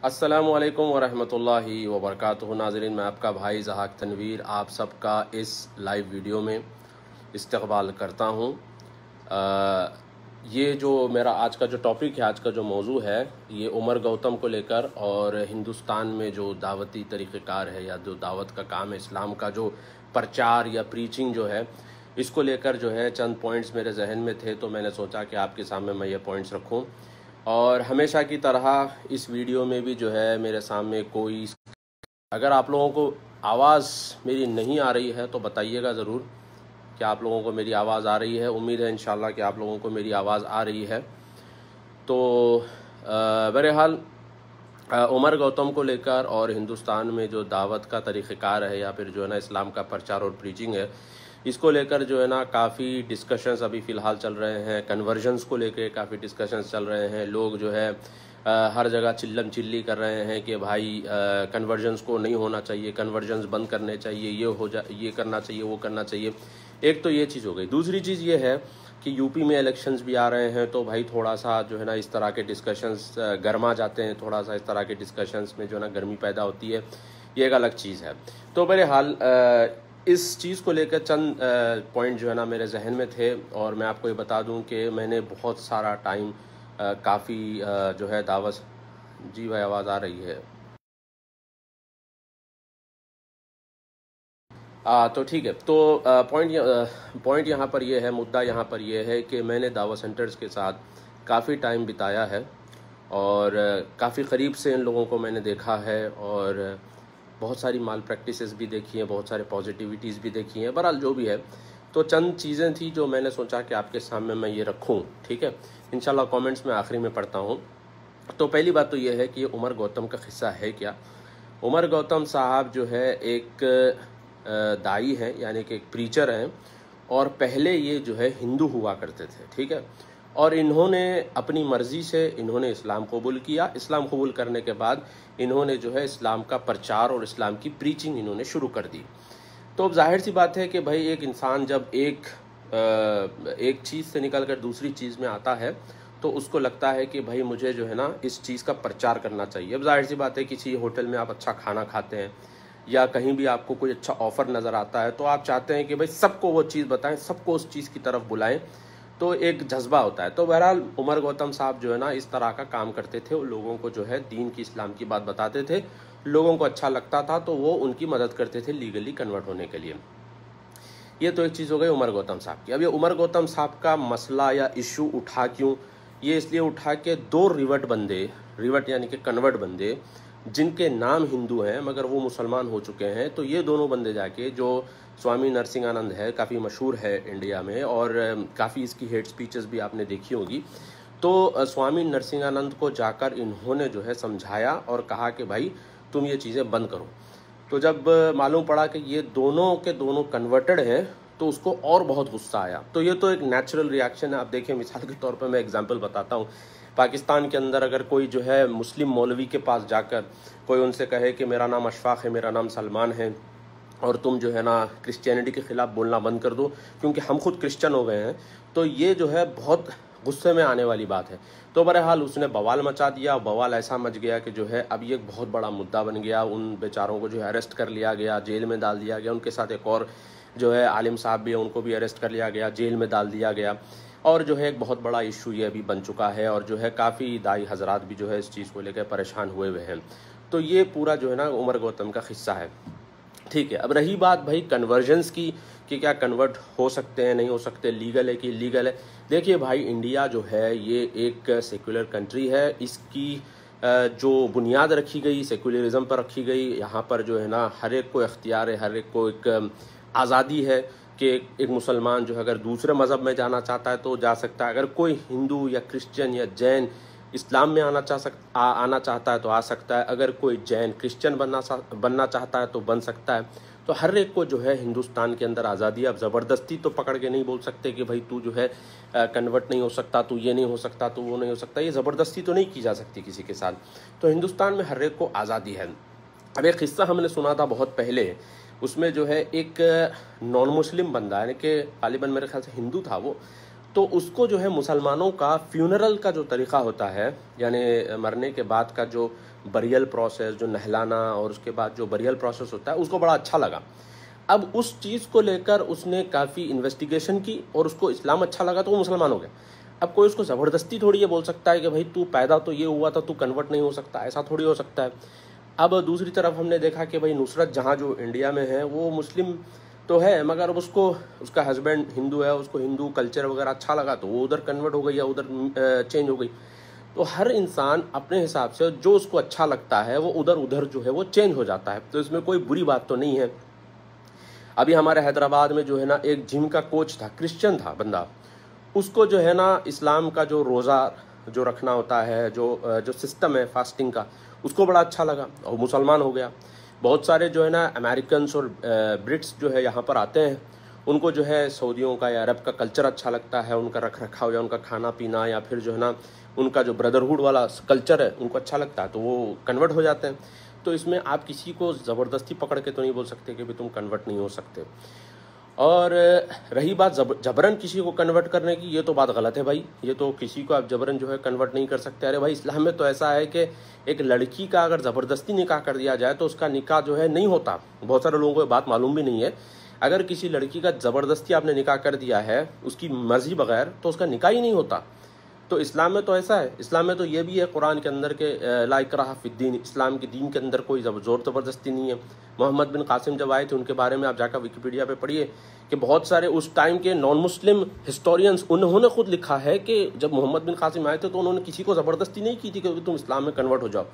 अस्सलामुअलैकुम वरहमतुल्लाहि वबरकातुहू। नाज़रीन, मैं आपका भाई ज़हाक तनवीर आप सबका इस लाइव वीडियो में इस्तक़बाल करता हूँ। ये जो मेरा आज का जो टॉपिक है, आज का जो मौजू है, ये उमर गौतम को लेकर और हिंदुस्तान में जो दावती तरीक़ेकार है या जो दावत का काम है, इस्लाम का जो प्रचार या प्रीचिंग जो है, इसको लेकर जो है चंद पॉइंट्स मेरे जहन में थे, तो मैंने सोचा कि आपके सामने मैं ये पॉइंट्स रखूँ। और हमेशा की तरह इस वीडियो में भी जो है मेरे सामने कोई, अगर आप लोगों को आवाज़ मेरी नहीं आ रही है तो बताइएगा ज़रूर कि आप लोगों को मेरी आवाज़ आ रही है। उम्मीद है इंशाल्लाह कि आप लोगों को मेरी आवाज़ आ रही है। तो बहरहाल उमर गौतम को लेकर और हिंदुस्तान में जो दावत का तरीक़ेकार है या फिर जो है ना इस्लाम का प्रचार और प्रीचिंग है, इसको लेकर जो है ना काफ़ी डिस्कशंस अभी फ़िलहाल चल रहे हैं। कन्वर्जन्स को लेकर काफ़ी डिस्कशंस चल रहे हैं। लोग जो है हर जगह चिल्लम चिल्ली कर रहे हैं कि भाई कन्वर्जन्स को नहीं होना चाहिए, कन्वर्जन्स बंद करने चाहिए, ये करना चाहिए, वो करना चाहिए। एक तो ये चीज़ हो गई। दूसरी चीज़ ये है कि यूपी में इलेक्शंस भी आ रहे हैं, तो भाई थोड़ा सा जो है ना इस तरह के डिस्कशंस गर्मा जाते हैं। थोड़ा सा इस तरह के डिस्कशंस में जो है ना गर्मी पैदा होती है, ये एक अलग चीज़ है। तो बहरहाल इस चीज़ को लेकर चंद पॉइंट जो है ना मेरे जहन में थे, और मैं आपको ये बता दूं कि मैंने बहुत सारा टाइम काफ़ी जो है दावत। जी भाई, आवाज़ आ रही है? तो ठीक है। तो पॉइंट यहाँ पर ये है, मुद्दा यहाँ पर ये है कि मैंने दावत सेंटर्स के साथ काफ़ी टाइम बिताया है और काफ़ी करीब से इन लोगों को मैंने देखा है, और बहुत सारी माल प्रैक्टिसेस भी देखी हैं, बहुत सारे पॉजिटिविटीज़ भी देखी हैं। बहरहाल जो भी है, तो चंद चीज़ें थी जो मैंने सोचा कि आपके सामने मैं ये रखूं। ठीक है, इंशाल्लाह कमेंट्स में आखिरी में पढ़ता हूं। तो पहली बात तो ये है कि उमर गौतम का किस्सा है क्या। उमर गौतम साहब जो है एक दाई हैं, यानी कि एक प्रीचर हैं, और पहले ये जो है हिंदू हुआ करते थे। ठीक है, और इन्होंने अपनी मर्ज़ी से इन्होंने इस्लाम कबूल किया। इस्लाम कबूल करने के बाद इन्होंने जो है इस्लाम का प्रचार और इस्लाम की प्रीचिंग इन्होंने शुरू कर दी। तो अब जाहिर सी बात है कि भाई एक इंसान जब एक चीज़ से निकल कर दूसरी चीज़ में आता है, तो उसको लगता है कि भाई मुझे जो है ना इस चीज़ का प्रचार करना चाहिए। अब जाहिर सी बात है, किसी होटल में आप अच्छा खाना खाते हैं या कहीं भी आपको कोई अच्छा ऑफ़र नज़र आता है, तो आप चाहते हैं कि भाई सबको वो चीज़ बताएं, सबको उस चीज़ की तरफ बुलाएं। तो एक जज्बा होता है। तो बहरहाल उमर गौतम साहब जो है ना इस तरह का काम करते थे। वो लोगों को जो है दीन की, इस्लाम की बात बताते थे, लोगों को अच्छा लगता था तो वो उनकी मदद करते थे लीगली कन्वर्ट होने के लिए। ये तो एक चीज़ हो गई उमर गौतम साहब की। अब ये उमर गौतम साहब का मसला या इशू उठा क्यों? ये इसलिए उठा के दो रिवर्ट यानी कि कन्वर्ट बंदे, जिनके नाम हिंदू हैं मगर वो मुसलमान हो चुके हैं, तो ये दोनों बंदे जाके, जो स्वामी नरसिंहानंद है, काफ़ी मशहूर है इंडिया में और काफ़ी इसकी हेट स्पीचेस भी आपने देखी होगी, तो स्वामी नरसिंहानंद को जाकर इन्होंने जो है समझाया और कहा कि भाई तुम ये चीज़ें बंद करो। तो जब मालूम पड़ा कि ये दोनों के दोनों कन्वर्टेड हैं, तो उसको और बहुत गुस्सा आया। तो ये तो एक नेचुरल रिएक्शन है। आप देखें, मिसाल के तौर पे मैं एग्जांपल बताता हूँ। पाकिस्तान के अंदर अगर कोई जो है मुस्लिम मौलवी के पास जाकर कोई उनसे कहे कि मेरा नाम अशफाक है, मेरा नाम सलमान है, और तुम जो है ना क्रिश्चियनिटी के ख़िलाफ़ बोलना बंद कर दो क्योंकि हम खुद क्रिश्चियन हो गए हैं, तो ये जो है बहुत गुस्से में आने वाली बात है। तो बहरहाल उसने बवाल मचा दिया। बवाल ऐसा मच गया कि जो है अब ये एक बहुत बड़ा मुद्दा बन गया। उन बेचारों को जो है अरेस्ट कर लिया गया, जेल में डाल दिया गया। उनके साथ एक और जो है आलिम साहब भी है, उनको भी अरेस्ट कर लिया गया, जेल में डाल दिया गया। और जो है एक बहुत बड़ा इशू ये अभी बन चुका है, और जो है काफ़ी दाई हजरात भी जो है इस चीज़ को लेकर परेशान हुए हुए हैं। तो ये पूरा जो है ना उमर गौतम का किस्सा है। ठीक है, अब रही बात भाई कन्वर्जन्स की कि क्या कन्वर्ट हो सकते हैं, नहीं हो सकते, लीगल है कि इलीगल है। देखिए भाई, इंडिया जो है ये एक सेक्युलर कंट्री है। इसकी जो बुनियाद रखी गई सेक्युलरिज्म पर रखी गई। यहाँ पर जो है ना हर एक को इख्तियार है, हर एक को एक आज़ादी है कि एक मुसलमान जो है अगर दूसरे मज़हब में जाना चाहता है तो जा सकता है। अगर कोई हिंदू या क्रिश्चियन या जैन इस्लाम में आना चाहता है तो आ सकता है। अगर कोई जैन क्रिश्चियन बनना चाहता है तो बन सकता है। तो हर एक को जो है हिंदुस्तान के अंदर आज़ादी है। अब ज़बरदस्ती तो पकड़ के नहीं बोल सकते कि भाई तू जो है कन्वर्ट नहीं हो सकता, तू ये नहीं हो सकता, तू वो नहीं हो सकता। ये ज़बरदस्ती तो नहीं की जा सकती किसी के साथ। तो हिंदुस्तान में हर एक को आज़ादी है। अब एक किस्सा हमने सुना था बहुत पहले, उसमें जो है एक नॉन मुस्लिम बंदा, यानी कि गालिबन मेरे ख्याल से हिंदू था वो, तो उसको जो है मुसलमानों का फ्यूनरल का जो तरीक़ा होता है, यानी मरने के बाद का जो बरियल प्रोसेस, जो नहलाना और उसके बाद जो बरियल प्रोसेस होता है, उसको बड़ा अच्छा लगा। अब उस चीज़ को लेकर उसने काफ़ी इन्वेस्टिगेशन की और उसको इस्लाम अच्छा लगा तो वो मुसलमान हो गया। अब कोई उसको ज़बरदस्ती थोड़ी ये बोल सकता है कि भाई तू पैदा तो ये हुआ था, तू कन्वर्ट नहीं हो सकता, ऐसा थोड़ी हो सकता है। अब दूसरी तरफ हमने देखा कि भाई नुसरत जहाँ जो इंडिया में है वो मुस्लिम तो है, मगर अब उसको, उसका हस्बैंड हिंदू है, उसको हिंदू कल्चर वगैरह अच्छा लगा तो वो उधर कन्वर्ट हो गई या उधर चेंज हो गई। तो हर इंसान अपने हिसाब से जो उसको अच्छा लगता है वो उधर उधर जो है वो चेंज हो जाता है, तो इसमें कोई बुरी बात तो नहीं है। अभी हमारे हैदराबाद में जो है ना एक जिम का कोच था, क्रिश्चियन था बंदा, उसको जो है ना इस्लाम का जो रोज़ा जो रखना होता है, जो सिस्टम है फास्टिंग का, उसको बड़ा अच्छा लगा और मुसलमान हो गया। बहुत सारे जो है ना अमेरिकन्स और ब्रिट्स जो है यहाँ पर आते हैं, उनको जो है सऊदियों का या अरब का कल्चर अच्छा लगता है, उनका रख रखाव या उनका खाना पीना या फिर जो है ना उनका जो ब्रदरहुड वाला कल्चर है उनको अच्छा लगता है, तो वो कन्वर्ट हो जाते हैं। तो इसमें आप किसी को ज़बरदस्ती पकड़ के तो नहीं बोल सकते कि भाई तुम कन्वर्ट नहीं हो सकते। और रही बात जबरन किसी को कन्वर्ट करने की, ये तो बात गलत है भाई, ये तो किसी को आप जबरन जो है कन्वर्ट नहीं कर सकते। अरे भाई इस्लाम में तो ऐसा है कि एक लड़की का अगर ज़बरदस्ती निकाह कर दिया जाए तो उसका निकाह जो है नहीं होता। बहुत सारे लोगों को ये बात मालूम भी नहीं है। अगर किसी लड़की का ज़बरदस्ती आपने निकाह कर दिया है उसकी मर्जी बगैर, तो उसका निकाह ही नहीं होता। तो इस्लाम में तो ऐसा है, इस्लाम में तो ये भी है कुरान के अंदर के ला इकराह फिद्दीन, इस्लाम के दीन के अंदर कोई ज़ोर ज़बरदस्ती नहीं है। मोहम्मद बिन कासिम जब आए थे उनके बारे में आप जाकर विकिपीडिया पे पढ़िए कि बहुत सारे उस टाइम के नॉन मुस्लिम हिस्टोरियंस, उन्होंने खुद लिखा है कि जब मोहम्मद बिन कासिम आए थे तो उन्होंने किसी को ज़बरदस्ती नहीं की थी कि तुम इस्लाम में कन्वर्ट हो जाओ।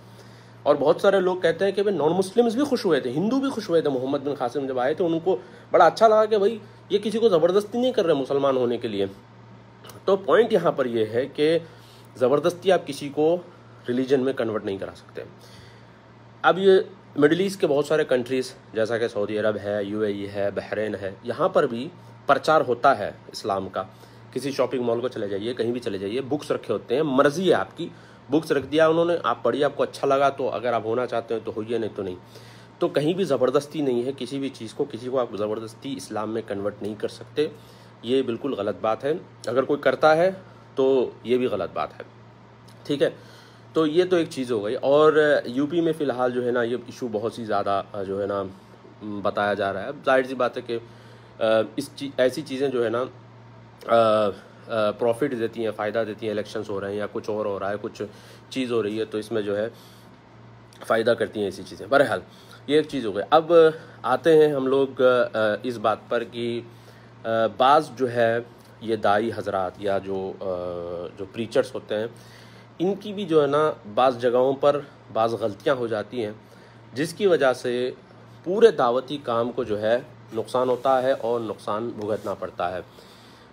और बहुत सारे लोग कहते हैं कि भाई नॉन मुस्लिम्स भी खुश हुए थे, हिंदू भी खुश हुए थे, मोहम्मद बिन कासिम जब आए थे उनको बड़ा अच्छा लगा कि भाई ये किसी को ज़बरदस्ती नहीं कर रहे मुसलमान होने के लिए। तो पॉइंट यहाँ पर यह है कि ज़बरदस्ती आप किसी को रिलीजन में कन्वर्ट नहीं करा सकते। अब ये मिडिल ईस्ट के बहुत सारे कंट्रीज़ जैसा कि सऊदी अरब है, यूएई है, बहरीन है, यहाँ पर भी प्रचार होता है इस्लाम का। किसी शॉपिंग मॉल को चले जाइए, कहीं भी चले जाइए, बुक्स रखे होते हैं, मर्जी है आपकी, बुक्स रख दिया उन्होंने, आप पढ़िए, आपको अच्छा लगा तो अगर आप होना चाहते हैं तो होइए, नहीं तो नहीं। तो कहीं भी ज़बरदस्ती नहीं है किसी भी चीज़ को, किसी को आप ज़बरदस्ती इस्लाम में कन्वर्ट नहीं कर सकते, ये बिल्कुल गलत बात है। अगर कोई करता है तो ये भी गलत बात है, ठीक है। तो ये तो एक चीज़ हो गई। और यूपी में फ़िलहाल जो है ना ये इशू बहुत सी ज़्यादा जो है ना बताया जा रहा है। अब जाहिर सी बात है कि ऐसी चीज़ें जो है ना प्रॉफिट देती हैं, फ़ायदा देती हैं, इलेक्शंस हो रहे हैं या कुछ और हो रहा है, कुछ चीज़ हो रही है, तो इसमें जो है फ़ायदा करती हैं ऐसी चीज़ें। बहरहाल ये एक चीज़ हो गई। अब आते हैं हम लोग इस बात पर कि बाज़ जो है ये दाई हजरात या जो प्रीचर्स होते हैं, इनकी भी जो है ना बाज़ जगहों पर बाज़ गलतियां हो जाती हैं, जिसकी वजह से पूरे दावती काम को जो है नुकसान होता है और नुकसान भुगतना पड़ता है।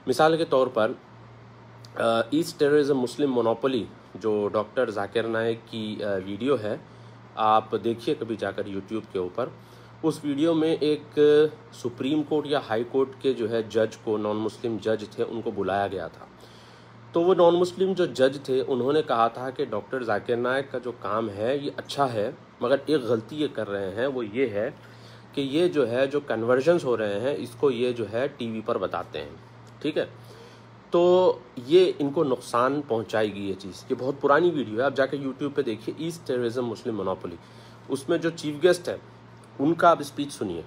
मिसाल के तौर पर ईस्ट टेररिज्म मुस्लिम मोनोपोली जो डॉक्टर जाकिर नाइक की वीडियो है, आप देखिए कभी जाकर यूट्यूब के ऊपर। उस वीडियो में एक सुप्रीम कोर्ट या हाई कोर्ट के जो है जज को, नॉन मुस्लिम जज थे, उनको बुलाया गया था। तो वो नॉन मुस्लिम जो जज थे उन्होंने कहा था कि डॉक्टर जाकिर नाइक का जो काम है ये अच्छा है, मगर एक गलती ये कर रहे हैं, वो ये है कि ये जो है जो कन्वर्जन्स हो रहे हैं इसको ये जो है टीवी पर बताते हैं, ठीक है। तो ये इनको नुकसान पहुंचाएगी ये चीज़। ये बहुत पुरानी वीडियो है, आप जाकर यूट्यूब पे देखिए, ईस्ट टेररिज्म मुस्लिम मोनोपोली। उसमें जो चीफ गेस्ट है उनका आप स्पीच सुनिए।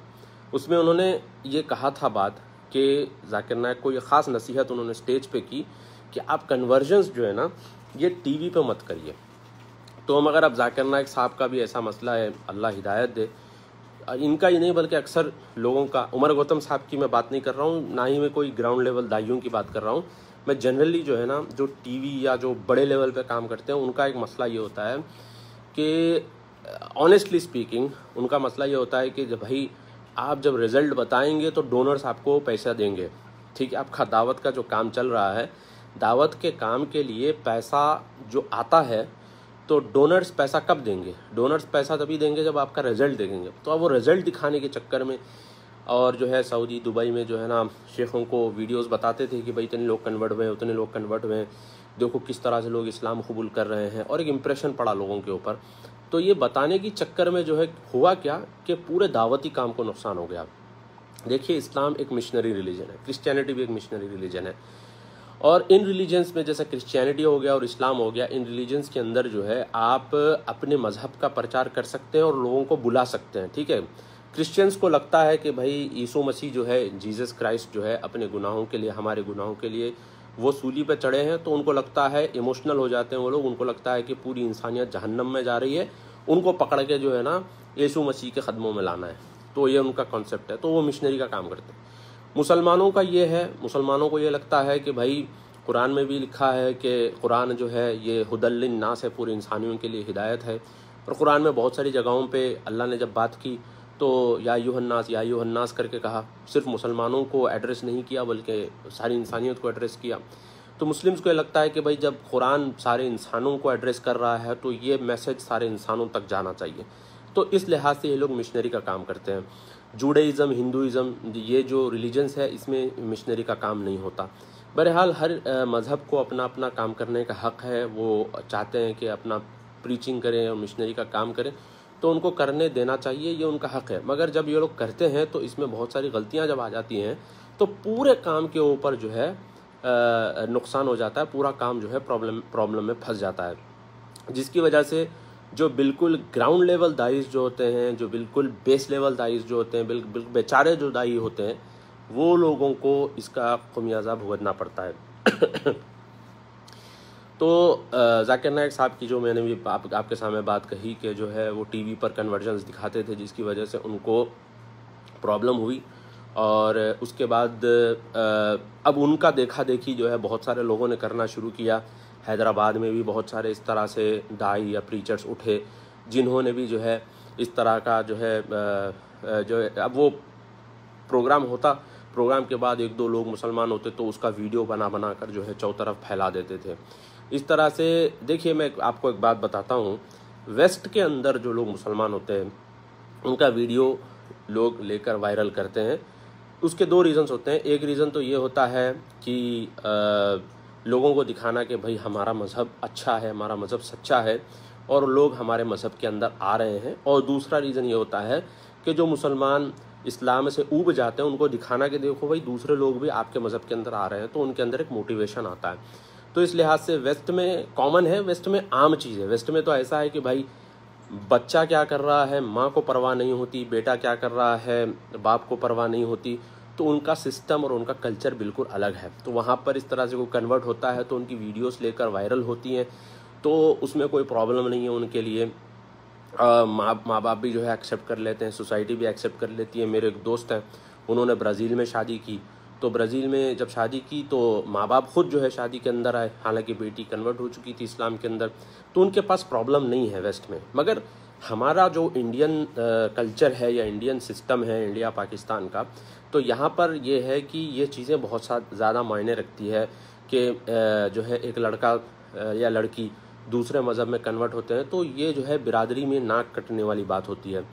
उसमें उन्होंने ये कहा था बात कि जाकिर नाइक को ये ख़ास नसीहत उन्होंने स्टेज पे की कि आप कन्वर्जन्स जो है ना ये टीवी पे मत करिए। तो मगर अब जाकिर नाइक साहब का भी ऐसा मसला है, अल्लाह हिदायत दे, इनका ही नहीं बल्कि अक्सर लोगों का, उमर गौतम साहब की मैं बात नहीं कर रहा हूँ, ना ही मैं कोई ग्राउंड लेवल दाइयों की बात कर रहा हूँ, मैं जनरली जो है ना जो टीवी या जो बड़े लेवल पे काम करते हैं उनका एक मसला ये होता है कि ऑनेस्टली स्पीकिंग उनका मसला ये होता है कि जब भाई आप जब रिज़ल्ट बताएंगे तो डोनर्स आपको पैसा देंगे, ठीक है। आपका दावत का जो काम चल रहा है, दावत के काम के लिए पैसा जो आता है तो डोनर्स पैसा कब देंगे? डोनर्स पैसा तभी देंगे जब आपका रिज़ल्ट देखेंगे। तो अब वो रिज़ल्ट दिखाने के चक्कर में और जो है सऊदी दुबई में जो है ना शेखों को वीडियोस बताते थे कि भाई इतने लोग कन्वर्ट हुए, उतने लोग कन्वर्ट हुए, देखो किस तरह से लोग इस्लाम कबूल कर रहे हैं, और एक इम्प्रेशन पड़ा लोगों के ऊपर। तो ये बताने के चक्कर में जो है हुआ क्या कि पूरे दावती काम को नुकसान हो गया। देखिए इस्लाम एक मिशनरी रिलीजन है, क्रिश्चियनिटी भी एक मिशनरी रिलीजन है, और इन रिलीजन्स में जैसे क्रिश्चियनिटी हो गया और इस्लाम हो गया, इन रिलीजन्स के अंदर जो है आप अपने मज़हब का प्रचार कर सकते हैं और लोगों को बुला सकते हैं, ठीक है। क्रिश्चियंस को लगता है कि भाई यीशु मसीह जो है, जीसस क्राइस्ट जो है, अपने गुनाहों के लिए, हमारे गुनाहों के लिए वो सूली पे चढ़े हैं, तो उनको लगता है, इमोशनल हो जाते हैं वो लोग, उनको लगता है कि पूरी इंसानियत जहन्नम में जा रही है, उनको पकड़ के जो है ना यीशु मसीह के कदमों में लाना है। तो ये उनका कॉन्सेप्ट है, तो वो मिशनरी का काम करते हैं। मुसलमानों का ये है, मुसलमानों को ये लगता है कि भाई कुरान में भी लिखा है कि कुरान जो है ये हुदल लिन्नास है, पूरी इंसानियों के लिए हिदायत है। और कुरान में बहुत सारी जगहों पे अल्लाह ने जब बात की तो या अय्युहन्नास करके कहा, सिर्फ मुसलमानों को एड्रेस नहीं किया बल्कि सारी इंसानियत को एड्रेस किया। तो मुस्लिम्स को ये लगता है कि भाई जब कुरान सारे इंसानों को एड्रेस कर रहा है तो ये मैसेज सारे इंसानों तक जाना चाहिए। तो इस लिहाज से ये लोग मिशनरी का काम करते हैं। जूडाइज़म, हिंदुइज़म, ये जो रिलीजन्स है इसमें मिशनरी का काम नहीं होता। बहरहाल हर मज़हब को अपना अपना काम करने का हक़ है, वो चाहते हैं कि अपना प्रीचिंग करें और मिशनरी का काम करें, तो उनको करने देना चाहिए, ये उनका हक़ है। मगर जब ये लोग करते हैं तो इसमें बहुत सारी गलतियां जब आ जाती हैं तो पूरे काम के ऊपर जो है नुकसान हो जाता है, पूरा काम जो है प्रॉब्लम में फंस जाता है, जिसकी वजह से जो बिल्कुल ग्राउंड लेवल दाइस जो होते हैं, जो बिल्कुल बेस लेवल दाइस जो होते हैं, बिल्कुल बेचारे जो दाई होते हैं, वो लोगों को इसका खमियाजा भुगतना पड़ता है। तो जाकिर नाइक साहब की जो मैंने भी आपके सामने बात कही कि जो है वो टीवी पर कन्वर्जन्स दिखाते थे, जिसकी वजह से उनको प्रॉब्लम हुई। और उसके बाद अब उनका देखा देखी जो है बहुत सारे लोगों ने करना शुरू किया। हैदराबाद में भी बहुत सारे इस तरह से दाई या प्रीचर्स उठे जिन्होंने भी जो है इस तरह का जो है अब वो प्रोग्राम के बाद एक दो लोग मुसलमान होते तो उसका वीडियो बना कर जो है चौतरफ फैला देते थे। इस तरह से देखिए, मैं आपको एक बात बताता हूँ, वेस्ट के अंदर जो लोग मुसलमान होते हैं उनका वीडियो लोग लेकर वायरल करते हैं। उसके दो रीज़न्स होते हैं। एक रीज़न तो ये होता है कि लोगों को दिखाना कि भाई हमारा मज़हब अच्छा है, हमारा मज़हब सच्चा है और लोग हमारे मज़हब के अंदर आ रहे हैं। और दूसरा रीज़न ये होता है कि जो मुसलमान इस्लाम से ऊब जाते हैं उनको दिखाना कि देखो भाई दूसरे लोग भी आपके मज़हब के अंदर आ रहे हैं, तो उनके अंदर एक मोटिवेशन आता है। तो इस लिहाज से वेस्ट में कॉमन है, वेस्ट में आम चीज़ है। वेस्ट में तो ऐसा है कि भाई बच्चा क्या कर रहा है माँ को परवाह नहीं होती, बेटा क्या कर रहा है बाप को परवाह नहीं होती। तो उनका सिस्टम और उनका कल्चर बिल्कुल अलग है। तो वहाँ पर इस तरह से कोई कन्वर्ट होता है तो उनकी वीडियोस लेकर वायरल होती हैं, तो उसमें कोई प्रॉब्लम नहीं है उनके लिए। माँ बाप भी जो है एक्सेप्ट कर लेते हैं, सोसाइटी भी एक्सेप्ट कर लेती है। मेरे एक दोस्त हैं, उन्होंने ब्राज़ील में शादी की, तो ब्राज़ील में जब शादी की तो माँ बाप खुद जो है शादी के अंदर आए, हालांकि बेटी कन्वर्ट हो चुकी थी इस्लाम के अंदर, तो उनके पास प्रॉब्लम नहीं है वेस्ट में। मगर हमारा जो इंडियन कल्चर है या इंडियन सिस्टम है इंडिया पाकिस्तान का, तो यहाँ पर ये है कि ये चीज़ें बहुत ज़्यादा मायने रखती है कि जो है एक लड़का या लड़की दूसरे मज़हब में कन्वर्ट होते हैं तो ये जो है बिरादरी में नाक कटने वाली बात होती है।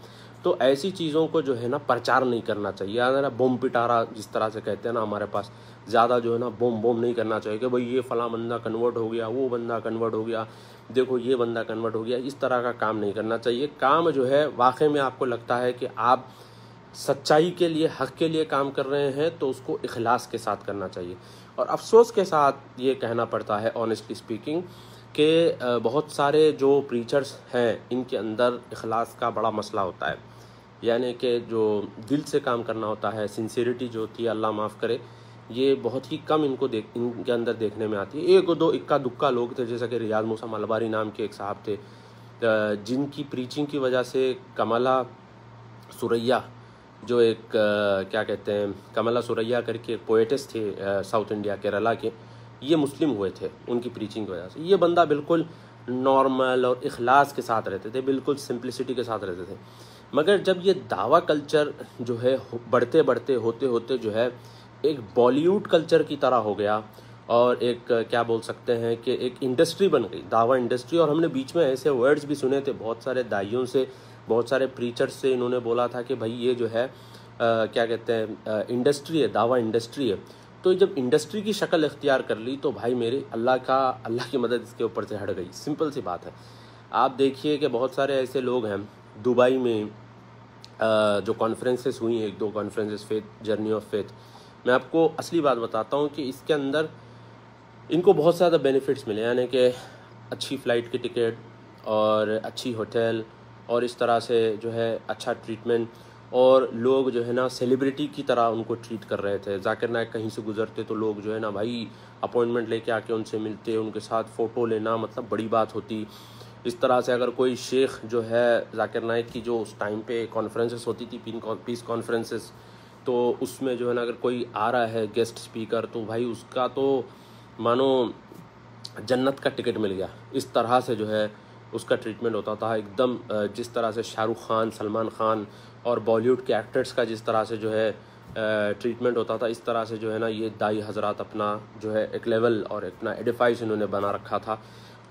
तो ऐसी चीज़ों को जो है ना प्रचार नहीं करना चाहिए। यानी ना बम पिटारा जिस तरह से कहते हैं ना हमारे पास, ज़्यादा जो है ना बम नहीं करना चाहिए कि भाई ये फ़लाँ बंदा कन्वर्ट हो गया, वो बंदा कन्वर्ट हो गया, देखो ये बंदा कन्वर्ट हो गया। इस तरह का काम नहीं करना चाहिए। काम जो है वाकई में आपको लगता है कि आप सच्चाई के लिए, हक़ के लिए काम कर रहे हैं तो उसको इखलास के साथ करना चाहिए। और अफसोस के साथ ये कहना पड़ता है ऑनेस्टली स्पीकिंग कि बहुत सारे जो प्रीचर्स हैं इनके अंदर इखलास का बड़ा मसला होता है। यानी कि जो दिल से काम करना होता है, सिंसियरिटी जो होती है, अल्लाह माफ़ करे, ये बहुत ही कम इनके अंदर देखने में आती है। एक दो इक्का दुक्का लोग थे, जैसा कि रियाज मूसा मलबारी नाम के एक साहब थे, जिनकी प्रीचिंग की वजह से कमला सुरैया जो एक क्या कहते हैं, कमला सुरैया करके एक पोएटिस थे साउथ इंडिया केरला के, ये मुस्लिम हुए थे उनकी प्रीचिंग की वजह से। ये बंदा बिल्कुल नॉर्मल और इखलास के साथ रहते थे, बिल्कुल सिंप्लिसिटी के साथ रहते थे। मगर जब ये दावा कल्चर जो है बढ़ते बढ़ते होते होते जो है एक बॉलीवुड कल्चर की तरह हो गया और एक क्या बोल सकते हैं कि एक इंडस्ट्री बन गई, दावा इंडस्ट्री। और हमने बीच में ऐसे वर्ड्स भी सुने थे बहुत सारे दाइयों से, बहुत सारे प्रीचर्स से, इन्होंने बोला था कि भाई ये जो है क्या कहते हैं इंडस्ट्री है, दावा इंडस्ट्री है। तो जब इंडस्ट्री की शक्ल इख्तियार कर ली तो भाई मेरे अल्लाह की मदद इसके ऊपर से हट गई। सिंपल सी बात है। आप देखिए कि बहुत सारे ऐसे लोग हैं दुबई में जो कॉन्फ्रेंसेस हुई हैं, एक दो conferences, faith journey of faith, मैं आपको असली बात बताता हूँ कि इसके अंदर इनको बहुत ज़्यादा बेनिफिट्स मिले, यानी कि अच्छी फ़्लाइट की टिकट और अच्छी होटल और इस तरह से जो है अच्छा ट्रीटमेंट, और लोग जो है ना सेलिब्रिटी की तरह उनको ट्रीट कर रहे थे। जाकिर नाइक कहीं से गुजरते तो लोग जो है ना भाई अपॉइंटमेंट लेके आके उनसे मिलते, उनके साथ फ़ोटो लेना मतलब बड़ी बात होती। इस तरह से अगर कोई शेख जो है जाकिर नाइक की जो उस टाइम पे कॉन्फ्रेंसेस होती थी, पीस कॉन्फ्रेंसेस, तो उसमें जो है ना अगर कोई आ रहा है गेस्ट स्पीकर तो भाई उसका तो मानो जन्नत का टिकट मिल गया। इस तरह से जो है उसका ट्रीटमेंट होता था एकदम, जिस तरह से शाहरुख खान, सलमान खान और बॉलीवुड के एक्टर्स का जिस तरह से जो है ट्रीटमेंट होता था, इस तरह से जो है ना ये दाई हजरात अपना जो है एक लेवल और अपना एडिफाइस इन्होंने बना रखा था,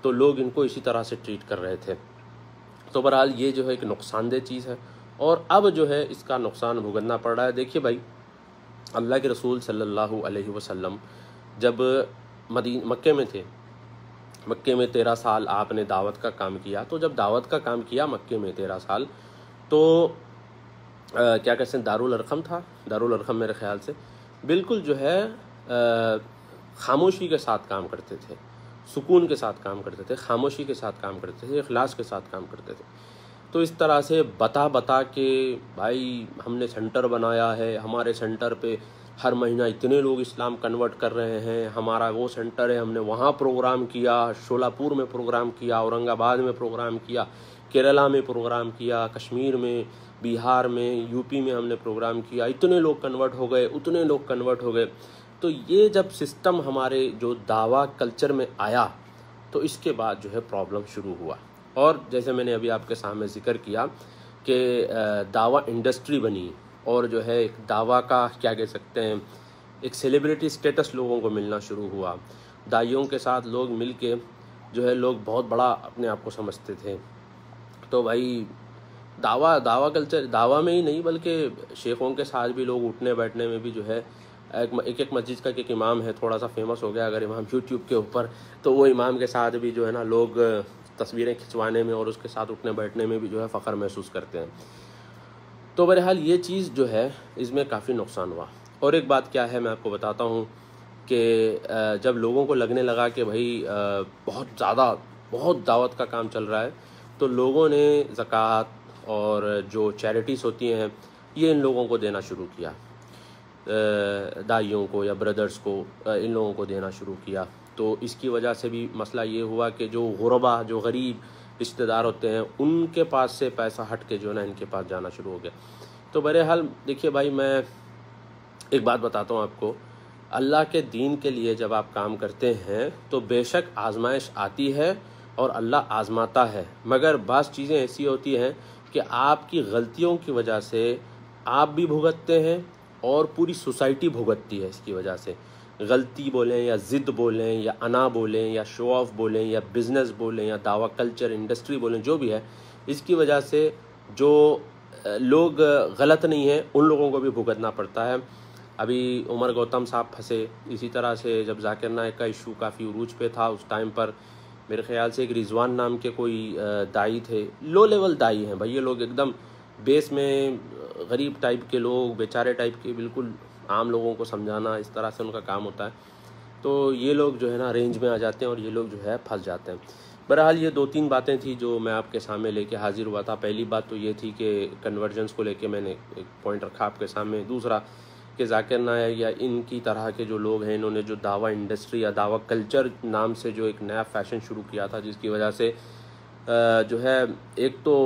तो लोग इनको इसी तरह से ट्रीट कर रहे थे। तो बहरहाल ये जो है एक नुकसानदेह चीज़ है और अब जो है इसका नुकसान भुगतना पड़ रहा है। देखिए भाई, अल्लाह के रसूल सल्लल्लाहु अलैहि वसल्लम जब मक्के में थे, मक्के में 13 साल आपने दावत का काम किया, तो जब दावत का काम किया मक्के में 13 साल, तो क्या कहते हैं, दारुल अरकम था, दारुल अरकम मेरे ख्याल से, बिल्कुल जो है खामोशी के साथ काम करते थे, सुकून के साथ काम करते थे, खामोशी के साथ काम करते थे, इखलास के साथ काम करते थे। तो इस तरह से बता के भाई हमने सेंटर बनाया है, हमारे सेंटर पे हर महीना इतने लोग इस्लाम कन्वर्ट कर रहे हैं, हमारा वो सेंटर है, हमने वहाँ प्रोग्राम किया, शोलापुर में प्रोग्राम किया, औरंगाबाद में प्रोग्राम किया, केरला में प्रोग्राम किया, कश्मीर में, बिहार में, यूपी में हमने प्रोग्राम किया, इतने लोग कन्वर्ट हो गए, उतने लोग कन्वर्ट हो गए। तो ये जब सिस्टम हमारे जो दावा कल्चर में आया तो इसके बाद जो है प्रॉब्लम शुरू हुआ। और जैसे मैंने अभी आपके सामने जिक्र किया कि दावा इंडस्ट्री बनी और जो है एक दावा का क्या कह सकते हैं, एक सेलिब्रिटी स्टेटस लोगों को मिलना शुरू हुआ। दाइयों के साथ लोग मिलके जो है लोग बहुत बड़ा अपने आप को समझते थे। तो भाई दावा कल्चर, दावा में ही नहीं बल्कि शेखों के साथ भी लोग उठने बैठने में भी जो है एक मस्जिद का एक इमाम है, थोड़ा सा फेमस हो गया अगर इमाम यूट्यूब के ऊपर, तो वो इमाम के साथ भी जो है ना लोग तस्वीरें खिंचवाने में और उसके साथ उठने बैठने में भी जो है फ़ख्र महसूस करते हैं। तो बहरहाल ये चीज़ जो है इसमें काफ़ी नुकसान हुआ। और एक बात क्या है मैं आपको बताता हूँ कि जब लोगों को लगने लगा कि भाई बहुत दावत का काम चल रहा है, तो लोगों ने ज़कात और जो चैरिटीज़ होती हैं ये इन लोगों को देना शुरू किया, दाइयों को या ब्रदर्स को इन लोगों को देना शुरू किया। तो इसकी वजह से भी मसला ये हुआ कि जो गुरबा, जो गरीब रिश्तेदार होते हैं, उनके पास से पैसा हट के जो है ना इनके पास जाना शुरू हो गया। तो बहरहाल देखिए भाई, मैं एक बात बताता हूँ आपको, अल्लाह के दीन के लिए जब आप काम करते हैं तो बेशक आजमाइश आती है और अल्लाह आजमाता है, मगर बाज़ चीज़ें ऐसी होती हैं कि आपकी गलतियों की वजह से आप भी भुगतते हैं और पूरी सोसाइटी भुगतती है। इसकी वजह से गलती बोलें या ज़िद बोलें या अना बोलें या शो ऑफ बोलें या बिज़नेस बोलें या दावा कल्चर इंडस्ट्री बोलें, जो भी है, इसकी वजह से जो लोग गलत नहीं हैं उन लोगों को भी भुगतना पड़ता है। अभी उमर गौतम साहब फंसे, इसी तरह से जब जाकिर नाइक का इशू काफ़ी उरूज पे था उस टाइम पर, मेरे ख्याल से एक रिजवान नाम के कोई दाई थे, लो लेवल दाई हैं भाई ये लोग, एकदम बेस में गरीब टाइप के लोग, बेचारे टाइप के, बिल्कुल आम लोगों को समझाना, इस तरह से उनका काम होता है। तो ये लोग जो है ना रेंज में आ जाते हैं और ये लोग जो है फंस जाते हैं। बहरहाल ये 2-3 बातें थी जो मैं आपके सामने लेके हाजिर हुआ था। पहली बात तो ये थी कि कन्वर्जेंस को लेके मैंने एक पॉइंट रखा आपके सामने। दूसरा कि जाकिर नाइक या इनकी तरह के जो लोग हैं, इन्होंने जो दावा इंडस्ट्री या दावा कल्चर नाम से जो एक नया फैशन शुरू किया था, जिसकी वजह से जो है एक तो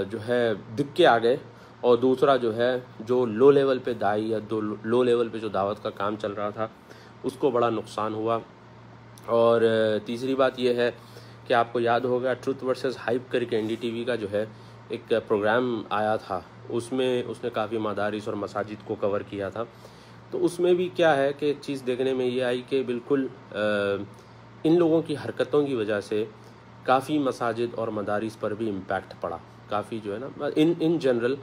जो है दिक्के आ गए, और दूसरा जो है जो लो लेवल पे दाई या लो लेवल पे जो दावत का काम चल रहा था उसको बड़ा नुकसान हुआ। और तीसरी बात यह है कि आपको याद होगा ट्रुथ वर्सेस हाइप करके NDTV का जो है एक प्रोग्राम आया था, उसमें उसने काफ़ी मदारिस और मसाजिद को कवर किया था। तो उसमें भी क्या है कि एक चीज़ देखने में ये आई कि बिल्कुल इन लोगों की हरकतों की वजह से काफ़ी मसाजिद और मदारिस पर भी इम्पैक्ट पड़ा, काफ़ी जो है ना इन जनरल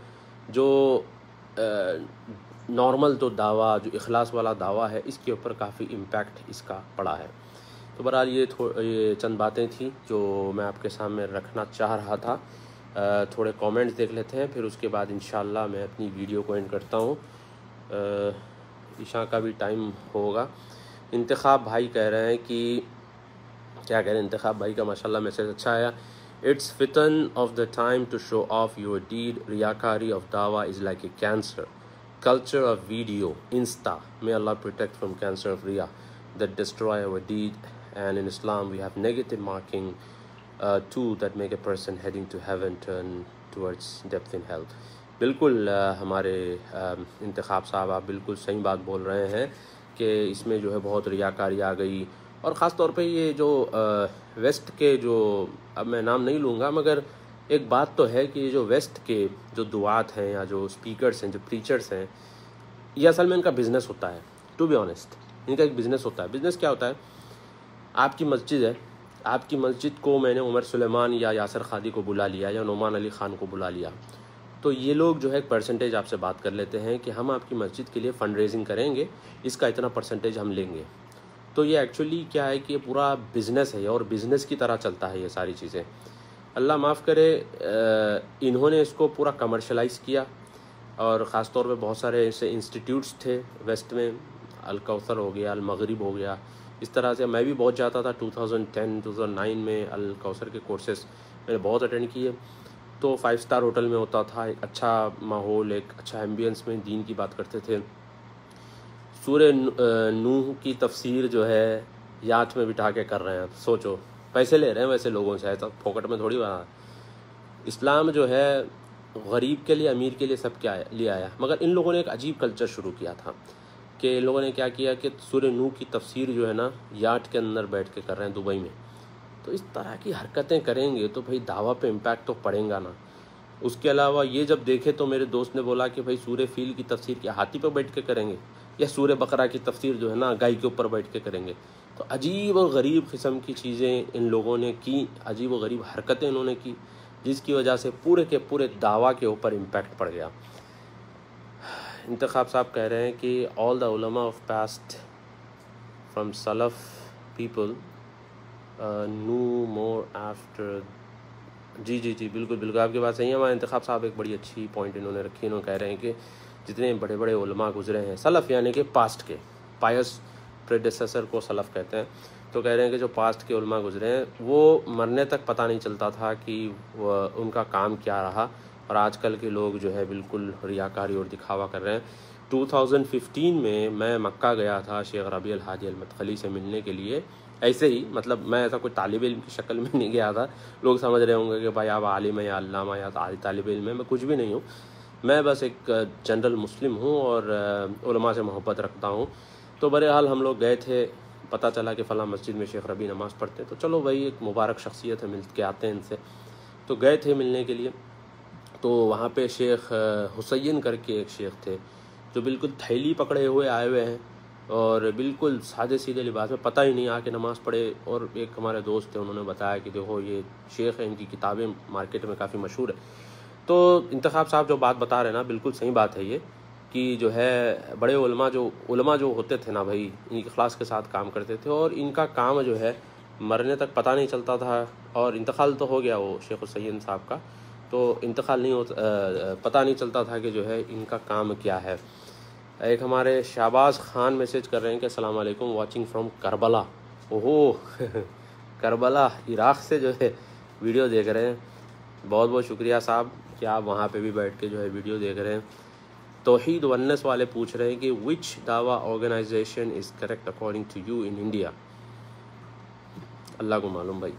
जो नॉर्मल तो दावा, जो इखलास वाला दावा है, इसके ऊपर काफ़ी इम्पैक्ट इसका पड़ा है। तो बहरहाल ये चंद बातें थी जो मैं आपके सामने रखना चाह रहा था। थोड़े कमेंट्स देख लेते हैं, फिर उसके बाद इंशाल्लाह मैं अपनी वीडियो को एंड करता हूँ। ईशा का भी टाइम होगा, इंतखाब भाई कह रहे हैं कि क्या कह रहे हैं, इंतखाब भाई का माशाल्लाह मैसेज अच्छा आया। इट्स फितन of the time to show off your deed, रियाकारी ऑफ दावा is like a cancer, culture of video, Insta. May Allah protect from cancer of Riya that destroy our deed. And in Islam, we have negative marking too that make a person heading to heaven turn towards depth in hell. बिल्कुल हमारे इंतखाब साहब आप बिल्कुल सही बात बोल रहे हैं कि इसमें जो है बहुत रियाकारी आ गई। और ख़ास तौर पे ये जो वेस्ट के जो, अब मैं नाम नहीं लूँगा, मगर एक बात तो है कि जो वेस्ट के जो दुआत हैं या जो स्पीकर्स हैं, जो प्रीचर्स हैं, ये असल में इनका बिज़नेस होता है। टू बी ऑनेस्ट, इनका एक बिज़नेस होता है। बिज़नेस क्या होता है? आपकी मस्जिद है, आपकी मस्जिद को मैंने उमर सुलेमान या यासर खादी को बुला लिया या नोमान अली ख़ान को बुला लिया, तो ये लोग जो है एक परसेंटेज आपसे बात कर लेते हैं कि हम आपकी मस्जिद के लिए फ़ंड रेजिंग करेंगे, इसका इतना परसेंटेज हम लेंगे। तो ये एक्चुअली क्या है कि ये पूरा बिज़नेस है और बिज़नेस की तरह चलता है ये सारी चीज़ें। अल्लाह माफ़ करे, इन्होंने इसको पूरा कमर्शलाइज़ किया। और ख़ास तौर पे बहुत सारे ऐसे इंस्टीट्यूट्स थे वेस्ट में, अल कौसर हो गया, अल मगरिब हो गया, इस तरह से मैं भी बहुत जाता था 2010-2009 में। अल कौसर के कोर्सेस मैंने बहुत अटेंड किए। तो 5 स्टार होटल में होता था, एक अच्छा माहौल, एक अच्छा एम्बियंस में दीन की बात करते थे। सूरे नूह की तफसीर जो है याच में बिठा के कर रहे हैं। सोचो, पैसे ले रहे हैं वैसे लोगों से, ऐसा फोकट में थोड़ी बना। इस्लाम जो है गरीब के लिए, अमीर के लिए, सब क्या ले आया। मगर इन लोगों ने एक अजीब कल्चर शुरू किया था कि इन लोगों ने क्या किया कि सूरे नूह की तफसीर जो है ना याट के अंदर बैठ के कर रहे हैं दुबई में। तो इस तरह की हरकतें करेंगे तो भाई दावा पे इम्पैक्ट तो पड़ेगा ना। उसके अलावा ये जब देखे तो मेरे दोस्त ने बोला कि भाई सूरे फील की तफसीर क्या हाथी पर बैठ के करेंगे, या सूरे बकरा की तफसीर जो है ना गाय के ऊपर बैठ के करेंगे। तो अजीब और गरीब किस्म की चीज़ें इन लोगों ने की, अजीब और गरीब हरकतें इन्होंने की, जिसकी वजह से पूरे के पूरे दावा के ऊपर इम्पैक्ट पड़ गया। इंतखाब साहब कह रहे हैं कि ऑल द उलमा ऑफ पास्ट फ्रॉम सलफ पीपल न्यू मोर आफ्टर। जी जी जी, बिल्कुल बिल्कुल आपकी बात सही है। हमारे इंतखाब साहब एक बड़ी अच्छी पॉइंट इन्होंने रखी। इन्होंने कह रहे हैं कि जितने बड़े बड़े उलमा गुजरे हैं, सलफ़ यानी कि पास्ट के, पायस प्रेडेसेसर को सलफ़ कहते हैं। तो कह रहे हैं कि जो पास्ट के उलमा गुजरे हैं वो मरने तक पता नहीं चलता था कि उनका काम क्या रहा। और आजकल के लोग जो है बिल्कुल रियाकारी और दिखावा कर रहे हैं। 2015 में मैं मक्का गया था शेख रबी अल हादी अल मदखली से मिलने के लिए। ऐसे ही, मतलब मैं ऐसा कोई तालिब इल्म की शक्ल में नहीं गया था। लोग समझ रहे होंगे कि भाई आप आलिम है या अल्लामा या तालिब इल्म है। मैं कुछ भी नहीं हूँ, मैं बस एक जनरल मुस्लिम हूँ और उलमा से मोहब्बत रखता हूँ। तो बहरहाल हम लोग गए थे, पता चला कि फ़लाँ मस्जिद में शेख रबी नमाज़ पढ़ते हैं, तो चलो भाई एक मुबारक शख्सियत है, मिल के आते हैं इनसे। तो गए थे मिलने के लिए। तो वहाँ पे शेख हुसैन करके एक शेख थे जो बिल्कुल थैली पकड़े हुए आए हुए हैं और बिल्कुल सादे सीधे लिबास में, पता ही नहीं, आके नमाज़ पढ़े। और एक हमारे दोस्त थे, उन्होंने बताया कि देखो ये शेख है, इनकी किताबें मार्केट में काफ़ी मशहूर है। तो इंतखाब साहब जो बात बता रहे हैं ना, बिल्कुल सही बात है ये, कि जो है बड़े उलमा जो होते थे ना भाई, इखलास के साथ काम करते थे और इनका काम जो है मरने तक पता नहीं चलता था। और इंतकाल तो हो गया वो शेख हुसैन साहब का, तो इंतकाल नहीं हो पता नहीं चलता था कि जो है इनका काम क्या है। एक हमारे शहबाज खान मैसेज कर रहे हैं कि अस्सलाम वालेकुम, वाचिंग फ्रॉम करबला। ओहो करबला इराक़ से जो है वीडियो देख रहे हैं, बहुत बहुत शुक्रिया साहब कि आप वहाँ पे भी बैठ के जो है वीडियो देख रहे हैं। तौहीद वन्नस वाले पूछ रहे हैं कि विच दावा organization is correct according to you in India. अल्लाह को मालूम भाई।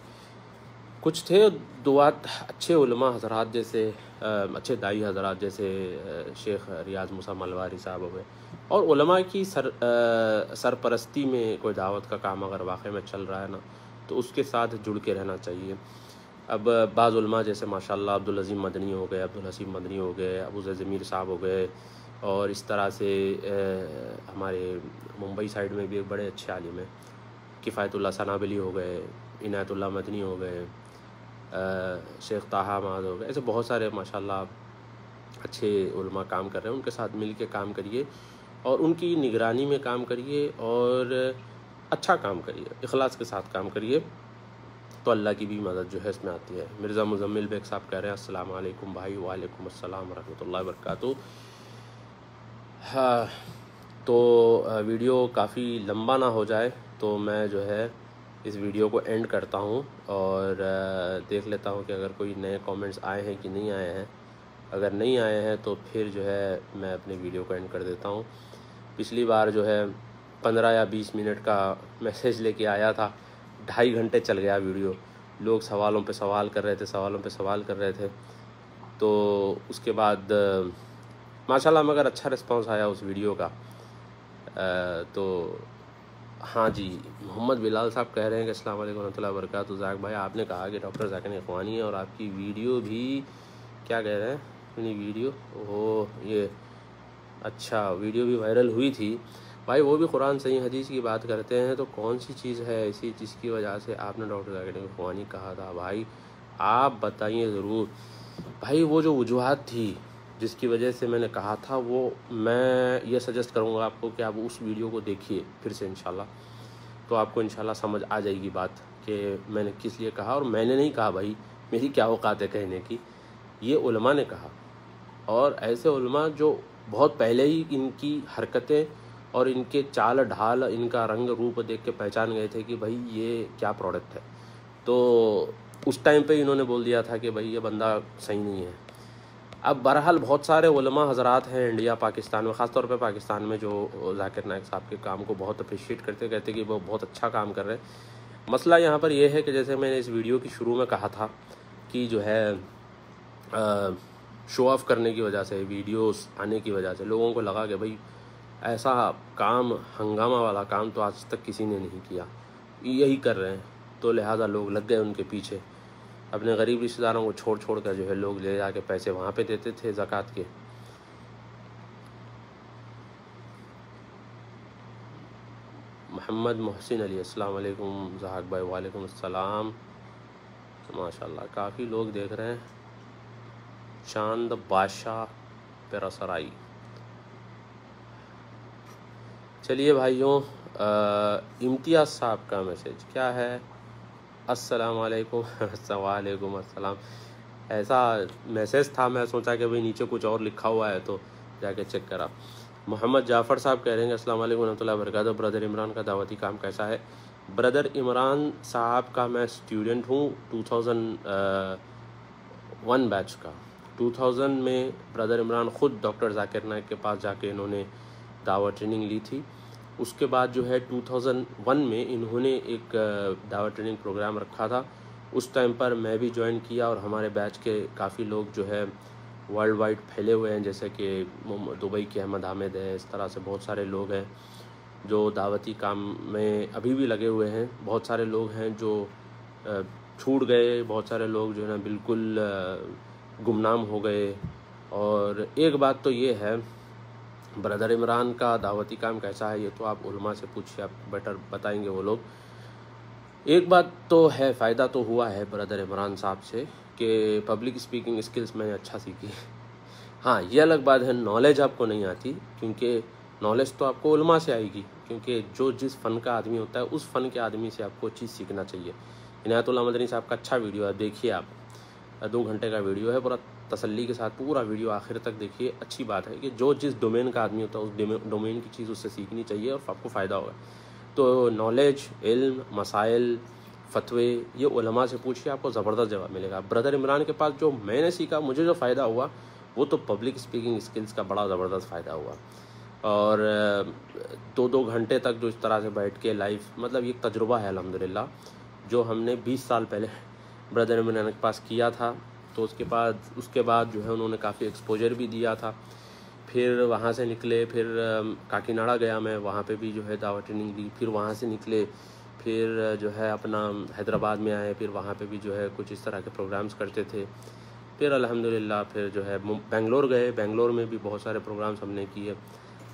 कुछ थे दुआत अच्छे उलमा हज़रात जैसे अच्छे दाई हज़रात जैसे शेख रियाज मूसा मलवारी साहब हो गए, और उलमा की सरपरस्ती में कोई दावत का काम अगर वाक़ई में चल रहा है ना, तो उसके साथ जुड़ के रहना चाहिए। अब बाज़ उलमा जैसे माशाल्लाह अब्दुल अज़ीम मदनी हो गए, अब्दुल हसीब मदनी हो गए, अबू ज़मीर साहब हो गए, और इस तरह से हमारे मुंबई साइड में भी एक बड़े अच्छे आलिम हैं, किफ़ायतुल्लाह सनाबली हो गए, इनायतुल्लाह मदनी हो गए, शेख ताहा माद हो गए। ऐसे बहुत सारे माशाल्लाह अच्छे उलमा काम कर रहे हैं। उनके साथ मिल के काम करिए और उनकी निगरानी में काम करिए और अच्छा काम करिए, इखलास के साथ काम करिए, तो अल्लाह की भी मदद जो है इसमें आती है। मिर्ज़ा मुज़म्मिल बेग साहब कह रहे हैं अस्सलाम वालेकुम भाई। वालेकुम अस्सलाम व रहमतुल्लाहि व बरकातुहू। हाँ, तो वीडियो काफ़ी लंबा ना हो जाए तो मैं जो है इस वीडियो को एंड करता हूँ और देख लेता हूँ कि अगर कोई नए कमेंट्स आए हैं कि नहीं आए हैं। अगर नहीं आए हैं तो फिर जो है मैं अपनी वीडियो को एंड कर देता हूँ। पिछली बार जो है 15 या 20 मिनट का मैसेज लेके आया था, 2.5 घंटे चल गया वीडियो। लोग सवालों पे सवाल कर रहे थे, सवालों पे सवाल कर रहे थे। तो उसके बाद माशाल्लाह मगर अच्छा रिस्पांस आया उस वीडियो का। तो हाँ जी, मोहम्मद बिलाल साहब कह रहे हैं कि अस्सलाम वालेकुम रहमतुल्लाहि व बरकातुहू। ज़ाकिर भाई, आपने कहा कि डॉक्टर ज़ाकिर इख़वानी है और आपकी वीडियो भी क्या कह रहे हैं अपनी वीडियो, ओह ये अच्छा वीडियो भी वायरल हुई थी भाई। वो भी कुरान सही हदीस की बात करते हैं, तो कौन सी चीज़ है ऐसी जिसकी वजह से आपने डॉक्टर ज़ाकिर इख़वानी कहा था? भाई आप बताइए ज़रूर भाई। वो जो वजूहात थी जिसकी वजह से मैंने कहा था, वो मैं ये सजेस्ट करूँगा आपको कि आप उस वीडियो को देखिए फिर से इंशाल्लाह। तो आपको इंशाल्लाह समझ आ जाएगी बात कि मैंने किस लिए कहा। और मैंने नहीं कहा भाई, मेरी क्या औकात है कहने की, ये उलमा ने कहा। और ऐसे उलमा जो बहुत पहले ही इनकी हरकतें और इनके चाल ढाल, इनका रंग रूप देख के पहचान गए थे कि भाई ये क्या प्रोडक्ट है। तो उस टाइम पे इन्होंने बोल दिया था कि भाई ये बंदा सही नहीं है। अब बहरहाल बहुत सारे उलमा हज़रात हैं इंडिया पाकिस्तान में, ख़ास तौर पे पाकिस्तान में, जो ज़ाकिर नाइक साहब के काम को बहुत अप्रिशिएट करते, कहते कि वो बहुत अच्छा काम कर रहे हैं। मसला यहाँ पर यह है कि जैसे मैंने इस वीडियो की शुरू में कहा था कि जो है शो ऑफ़ करने की वजह से, वीडियोस आने की वजह से लोगों को लगा कि भाई ऐसा काम, हंगामा वाला काम तो आज तक किसी ने नहीं किया, यही कर रहे हैं। तो लिहाजा लोग लग गए उनके पीछे। अपने गरीब रिश्तेदारों को छोड़ छोड़ कर जो है लोग ले जाके पैसे वहाँ पे देते थे ज़कात के। मोहम्मद मोहसिन अली, अस्सलाम वालेकुम। ज़हाक भाई, वालेकुम अस्सलाम। माशाल्लाह काफ़ी लोग देख रहे हैं। चांद बादशाह पेरासराई। चलिए भाइयों, इम्तियाज़ साहब का मैसेज क्या है? अस्सलाम वालेकुम। वालेकुम अस्सलाम। ऐसा मैसेज था, मैं सोचा कि भाई नीचे कुछ और लिखा हुआ है तो जाके चेक करा। मोहम्मद जाफ़र साहब कह रहे हैं अस्सलाम वालेकुम रहमतुल्लाहि व बरकातुहू। ब्रदर इमरान का दावती काम कैसा है? ब्रदर इमरान साहब का मैं स्टूडेंट हूँ 2001 बैच का। 2000 में ब्रदर इमरान ख़ुद डॉक्टर ज़ाकिर नाइक के पास जाके इन्होंने दावा ट्रेनिंग ली थी। उसके बाद जो है 2001 में इन्होंने एक दावा ट्रेनिंग प्रोग्राम रखा था। उस टाइम पर मैं भी ज्वाइन किया और हमारे बैच के काफ़ी लोग जो है वर्ल्ड वाइड फैले हुए हैं, जैसे कि दुबई के अहमद हामिद है। इस तरह से बहुत सारे लोग हैं जो दावती काम में अभी भी लगे हुए हैं। बहुत सारे लोग हैं जो छूट गए, बहुत सारे लोग जो है ना बिल्कुल गुमनाम हो गए। और एक बात तो ये है, ब्रदर इमरान का दावती काम कैसा है ये तो आप उलमा से पूछिए, आप बेटर बताएंगे वो लोग। एक बात तो है, फ़ायदा तो हुआ है ब्रदर इमरान साहब से कि पब्लिक स्पीकिंग स्किल्स मैंने अच्छा सीखी। हाँ, ये अलग बात है नॉलेज आपको नहीं आती, क्योंकि नॉलेज तो आपको उलमा से आएगी, क्योंकि जो जिस फ़न का आदमी होता है उस फ़न के आदमी से आपको चीज़ सीखना चाहिए। इनायतुल्लाह मदनी साहब का अच्छा वीडियो है, देखिए आप, 2 घंटे का वीडियो है। पूरा तसल्ली के साथ पूरा वीडियो आखिर तक देखिए। अच्छी बात है कि जो जिस डोमेन का आदमी होता है उस डोमेन की चीज़ उससे सीखनी चाहिए और आपको फ़ायदा होगा। तो नॉलेज, इल्म, मसाइल, फतवे ये उलमा से पूछिए, आपको ज़बरदस्त जवाब मिलेगा। ब्रदर इमरान के पास जो मैंने सीखा, मुझे जो फ़ायदा हुआ वो तो पब्लिक स्पीकिंग स्किल्स का बड़ा ज़बरदस्त फ़ायदा हुआ। और 2-2 घंटे तक जो इस तरह से बैठ के लाइव, मतलब ये तजुर्बा है अल्हम्दुलिल्लाह, जो हमने 20 साल पहले ब्रदर इमरान के पास किया था। तो उसके बाद जो है उन्होंने काफ़ी एक्सपोजर भी दिया था। फिर वहाँ से निकले, फिर काकीनाडा गया मैं, वहाँ पे भी जो है दावा ट्रेनिंग दी। फिर वहाँ से निकले, फिर जो है अपना हैदराबाद में आए, फिर वहाँ पे भी जो है कुछ इस तरह के प्रोग्राम्स करते थे। फिर अल्हम्दुलिल्लाह फिर जो है बेंगलोर गए, बेंगलोर में भी बहुत सारे प्रोग्राम्स हमने किए।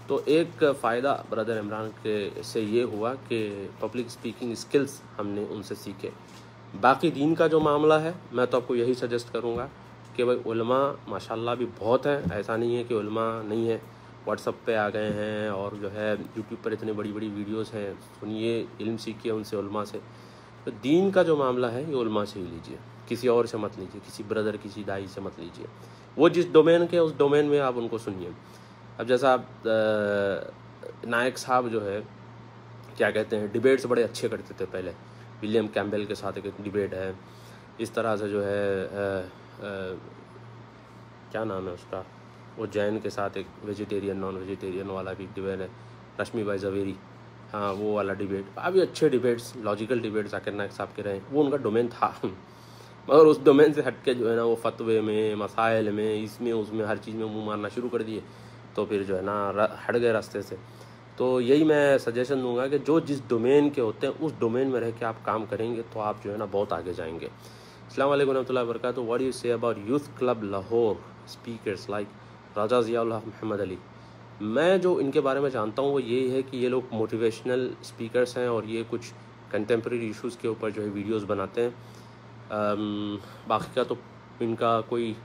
तो एक फ़ायदा ब्रदर इमरान के से ये हुआ कि पब्लिक स्पीकिंग स्किल्स हमने उनसे सीखे। बाकी दीन का जो मामला है, मैं तो आपको यही सजेस्ट करूँगा कि भाई उलमा माशाल्लाह भी बहुत हैं, ऐसा नहीं है कि उलमा नहीं है। व्हाट्सअप पे आ गए हैं और जो है यूट्यूब पर इतनी बड़ी बड़ी वीडियोस हैं, सुनिए, इल्म सीखिए उनसे, उलमा से। तो दीन का जो मामला है ये उलमा से ही लीजिए, किसी और से मत लीजिए, किसी ब्रदर, किसी दाई से मत लीजिए। वो जिस डोमेन के उस डोमेन में आप उनको सुनिए। अब जैसा आप नायक साहब जो है क्या कहते हैं, डिबेट्स बड़े अच्छे करते थे पहले। विलियम कैम्पबेल के साथ एक डिबेट है, इस तरह से जो है क्या नाम है उसका, वो जैन के साथ एक वेजिटेरियन नॉन वेजिटेरियन वाला भी डिबेट है, रश्मि भाई जवेरी, हाँ वो वाला डिबेट। काफ़ी अच्छे डिबेट्स, लॉजिकल डिबेट जाकिर नायक साहब के रहे, वो उनका डोमेन था। मगर उस डोमेन से हट के जो है ना वो फतवे में, मसाइल में, इसमें उसमें हर चीज़ में मुंह मारना शुरू कर दिए, तो फिर जो है ना हट गए रास्ते से। तो यही मैं सजेशन दूंगा कि जो जिस डोमेन के होते हैं उस डोमेन में रह के आप काम करेंगे तो आप जो है ना बहुत आगे जाएंगे। अस्सलाम वालेकुम रहमतुल्लाहि व बरकातहू। What do you say about youth club Lahore speakers like Raja Zia-ul Haq Mohammad Ali? मैं जो इनके बारे में जानता हूँ वो ये है कि ये लोग मोटिवेशनल स्पीकर्स हैं और ये कुछ कंटेम्प्रेरी इश्यूज़ के ऊपर जो है वीडियोस बनाते हैं। बाकी का तो इनका कोई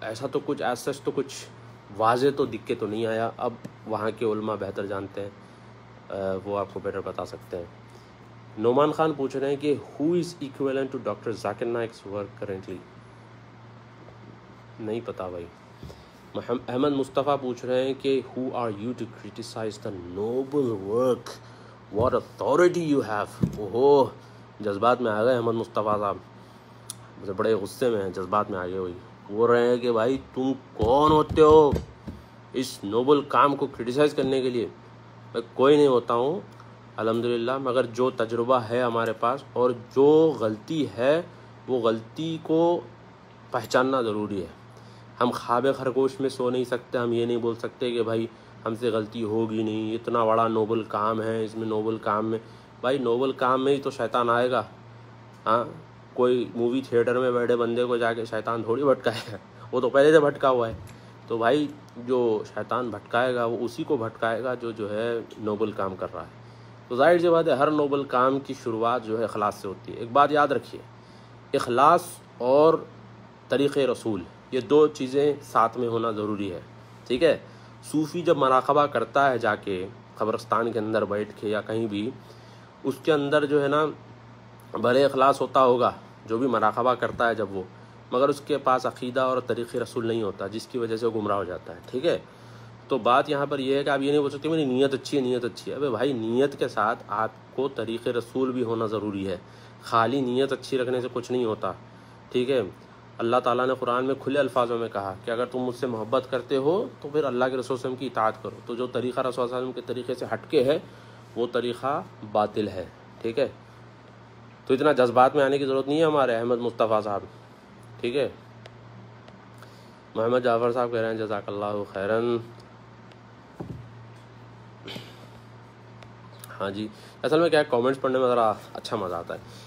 ऐसा तो कुछ एज सच तो कुछ वाज़े तो दिख के तो नहीं आया। अब वहाँ के उलमा बेहतर जानते हैं, वो आपको बेटर बता सकते हैं। नोमान खान पूछ रहे हैं कि who is equivalent to doctor Zakir Naik's work currently? नहीं पता भाई। अहमद मुस्तफ़ा पूछ रहे हैं कि who are you to criticise the noble work, what authority you have? ओहो, जज्बात में आ गए अहमद मुस्तफ़ा साहब, मुझे बड़े गुस्से में हैं, जज्बात में आ गए। वही बोल रहे हैं कि भाई तुम कौन होते हो इस नोबल काम को क्रिटिसाइज़ करने के लिए? मैं कोई नहीं होता हूँ अल्हम्दुलिल्लाह, मगर जो तजुर्बा है हमारे पास और जो गलती है वो गलती को पहचानना ज़रूरी है। हम ख्वाब खरगोश में सो नहीं सकते, हम ये नहीं बोल सकते कि भाई हमसे गलती होगी नहीं, इतना बड़ा नोबल काम है, इसमें नोबल काम में, भाई नोबल काम में ही तो शैतान आएगा। हाँ, कोई मूवी थिएटर में बैठे बंदे को जाके शैतान थोड़ी भटकाएगा, वो तो पहले से भटका हुआ है। तो भाई जो शैतान भटकाएगा वो उसी को भटकाएगा जो है नोबल काम कर रहा है। तो जाहिर सी बात है हर नोबल काम की शुरुआत जो है इखलास से होती है। एक बात याद रखिए, इखलास और तरीक़े रसूल ये दो चीज़ें साथ में होना ज़रूरी है, ठीक है। सूफ़ी जब मराक़बा करता है जाके क़ब्रिस्तान के अंदर बैठ के या कहीं भी, उसके अंदर जो है ना भले इखलास होता होगा जो भी मराक़बा करता है जब वो, मगर उसके पास अक़ीदा और तरीक़े रसूल नहीं होता, जिसकी वजह से वो गुमराह हो जाता है, ठीक है। तो बात यहाँ पर यह है कि आप ये नहीं बोल सकते मेरी नीयत अच्छी है, नीयत अच्छी है। अबे भाई नीयत के साथ आपको तरीक़े रसूल भी होना ज़रूरी है, खाली नीयत अच्छी रखने से कुछ नहीं होता, ठीक है। अल्लाह ताला ने कुरान में खुले अल्फाजों में कहा कि अगर तुम मुझसे मोहब्बत करते हो तो फिर अल्लाह के रसूल सल्लल्लाहु अलैहि वसल्लम की इताअत करो। तो जो तरीक़ा रसूल सल्लल्लाहु अलैहि वसल्लम के तरीक़े से हटके है वो तरीक़ा बातिल है, ठीक है। तो इतना जज्बात में आने की ज़रूरत नहीं है हमारे अहमद मुस्तफ़ा साहब, ठीक है। मोहम्मद जाफ़र साहब कह रहे हैं जज़ाकल्लाहु खैरन। हाँ जी, असल में क्या है, कमेंट्स पढ़ने में ज़रा अच्छा मज़ा आता है।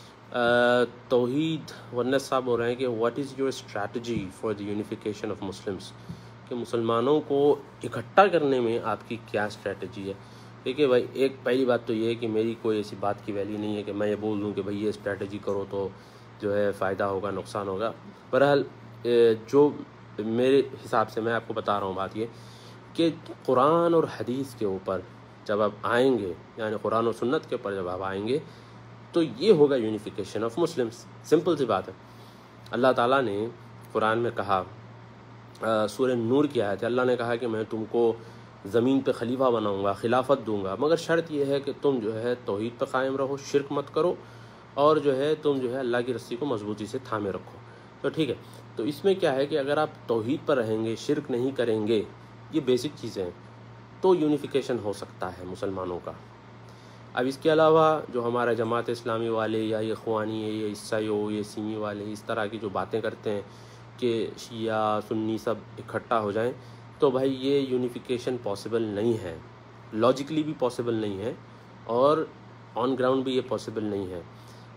तौहीद वन्नस साहब बोल रहे हैं कि what is your strategy for the unification of Muslims, कि मुसलमानों को इकट्ठा करने में आपकी क्या स्ट्रैटेजी है? देखिए भाई, एक पहली बात तो ये है कि मेरी कोई ऐसी बात की वैल्यू नहीं है कि मैं ये बोल दूँ कि भाई ये स्ट्रैटेजी करो तो जो है फ़ायदा होगा नुकसान होगा। बहरहाल जो मेरे हिसाब से मैं आपको बता रहा हूँ बात ये कि कुरान और हदीस के ऊपर जब आप आएंगे, यानी कुरान और सुन्नत के ऊपर जब आप आएंगे तो ये होगा यूनिफिकेशन ऑफ मुस्लिम्स। सिंपल सी बात है। अल्लाह ताला ने कुरान में कहा, सूरह नूर की आयत है, अल्लाह ने कहा कि मैं तुमको ज़मीन पे खलीफा बनाऊंगा, खिलाफत दूंगा, मगर शर्त यह है कि तुम जो है तौहीद पे कायम रहो, शिरक मत करो, और जो है तुम जो है अल्लाह की रस्सी को मजबूती से थामे रखो। तो ठीक है, तो इसमें क्या है कि अगर आप तौहीद पर रहेंगे, शिरक नहीं करेंगे, ये बेसिक चीज़ें हैं, तो यूनिफिकेशन हो सकता है मुसलमानों का। अब इसके अलावा जो हमारा जमात इस्लामी वाले या ये इख़वानी है, ये ईसाई हो, ये सीमी वाले, इस तरह की जो बातें करते हैं कि शिया सुन्नी सब इकट्ठा हो जाएं, तो भाई ये यूनिफिकेशन पॉसिबल नहीं है, लॉजिकली भी पॉसिबल नहीं है और ऑन ग्राउंड भी ये पॉसिबल नहीं है,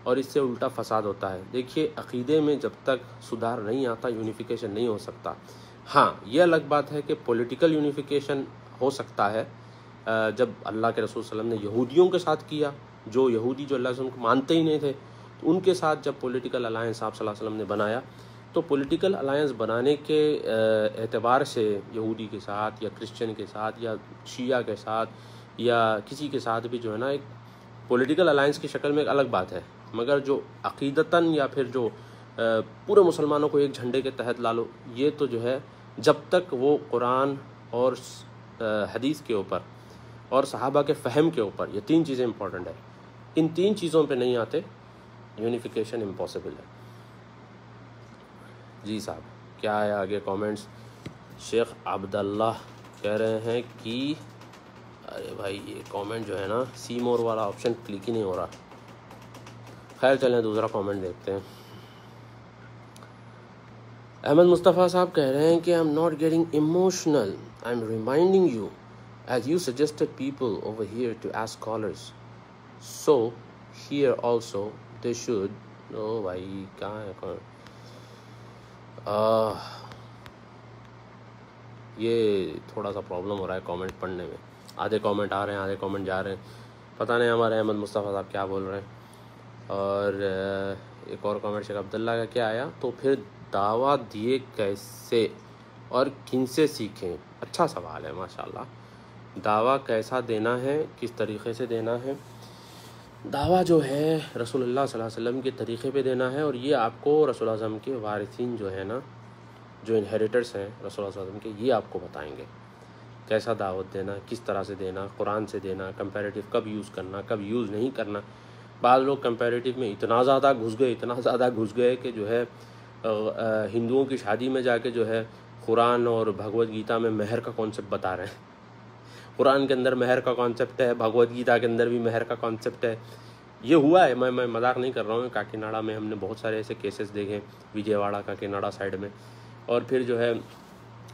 और इससे उल्टा फसाद होता है। देखिए, अक़ीदे में जब तक सुधार नहीं आता यूनिफिकेशन नहीं हो सकता। हाँ, ये अलग बात है कि पॉलिटिकल यूनिफिकेशन हो सकता है, जब अल्लाह के रसूल सल्लल्लाहु अलैहि वसल्लम ने यहूदियों के साथ किया, जो यहूदी जो अल्लाह को मानते ही नहीं थे, तो उनके साथ जब पॉलिटिकल अलायंस आप सल्लल्लाहु अलैहि वसल्लम ने बनाया, तो पॉलिटिकल अलायंस बनाने के एतबार से यहूदी के साथ या क्रिश्चियन के साथ या शिया के साथ या किसी के साथ भी जो है ना एक पॉलिटिकल अलायंस की शक्ल में एक अलग बात है, मगर जो अक़ीदतन या फिर जो पूरे मुसलमानों को एक झंडे के तहत ला लो, ये तो जो है जब तक वो कुरान और हदीस के ऊपर और सहाबा के फ़हम के ऊपर, ये 3 चीज़ें इंपॉर्टेंट है। इन 3 चीज़ों पे नहीं आते, यूनिफिकेशन इम्पॉसिबल है। जी साहब, क्या है आगे कमेंट्स? शेख अब्दुल्लाह कह रहे हैं कि अरे भाई ये कमेंट जो है ना, सी मोर वाला ऑप्शन क्लिक ही नहीं हो रहा। खैर चलें दूसरा कमेंट देखते हैं। अहमद मुस्तफ़ा साहब कह रहे हैं कि I am not getting emotional, I am reminding you as you suggested people over here to ask scholars, so here also they should। ओ भाई कहाँ है कौन? ये थोड़ा सा प्रॉब्लम हो रहा है कमेंट पढ़ने में, आधे कमेंट आ रहे हैं आधे कमेंट जा रहे हैं, पता नहीं हमारे अहमद मुस्तफ़ा साहब क्या बोल रहे हैं। और एक और कमेंट शेख अब्दुल्ला का क्या आया, तो फिर दावा दिए कैसे और किन से सीखें? अच्छा सवाल है माशाल्लाह। दावा कैसा देना है, किस तरीक़े से देना है? दावा जो है रसूलुल्लाह सल्लल्लाहु अलैहि वसल्लम के तरीक़े पे देना है, और ये आपको रसूलुल्लाह सल्लल्लाहु अलैहि वसल्लम के वारिसीन जो है ना, जो इनहेरिटर्स हैं रसूलुल्लाह सल्लल्लाहु अलैहि वसल्लम के, ये आपको बताएंगे कैसा दावत देना, किस तरह से देना, कुरान से देना, कंपैरेटिव कब यूज़ करना, कब यूज़ नहीं करना। बाद लोग कंपैरेटिव में इतना ज़्यादा घुस गए कि जो है हिंदुओं की शादी में जाके जो है कुरान और भगवत गीता में महर का कॉन्सेप्ट बता रहे हैं। कुरान के अंदर महर का कॉन्सेप्ट है, भगवत गीता के अंदर भी महर का कॉन्सेप्ट है। ये हुआ है, मैं मजाक नहीं कर रहा हूँ। काकीनाडा में हमने बहुत सारे ऐसे केसेस देखे, विजयवाड़ा काकीनाडा साइड में। और फिर जो है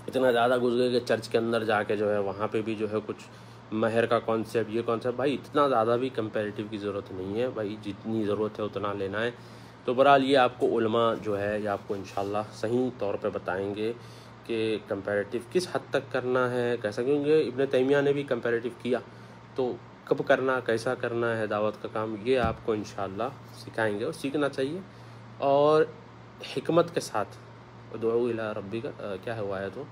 इतना ज़्यादा घुस गए कि चर्च के अंदर जाके जो है वहाँ पे भी जो है कुछ महर का कॉन्सेप्ट, ये कॉन्सेप्ट। भाई इतना ज़्यादा भी कंपैरेटिव की ज़रूरत नहीं है भाई, जितनी ज़रूरत है उतना लेना है। तो बहरहाल ये आपको उलमा जो है ये आपको इंशाल्लाह सही तौर पे बताएंगे कि कंपैरेटिव किस हद तक करना है, कैसा। क्योंकि इब्न तैमिया ने भी कंपैरेटिव किया, तो कब करना, कैसा करना है दावत का काम, ये आपको इंशाल्लाह सिखाएंगे और सीखना चाहिए। और हिकमत के साथ उदउ इला रब्बिका, क्या हुआ है, तो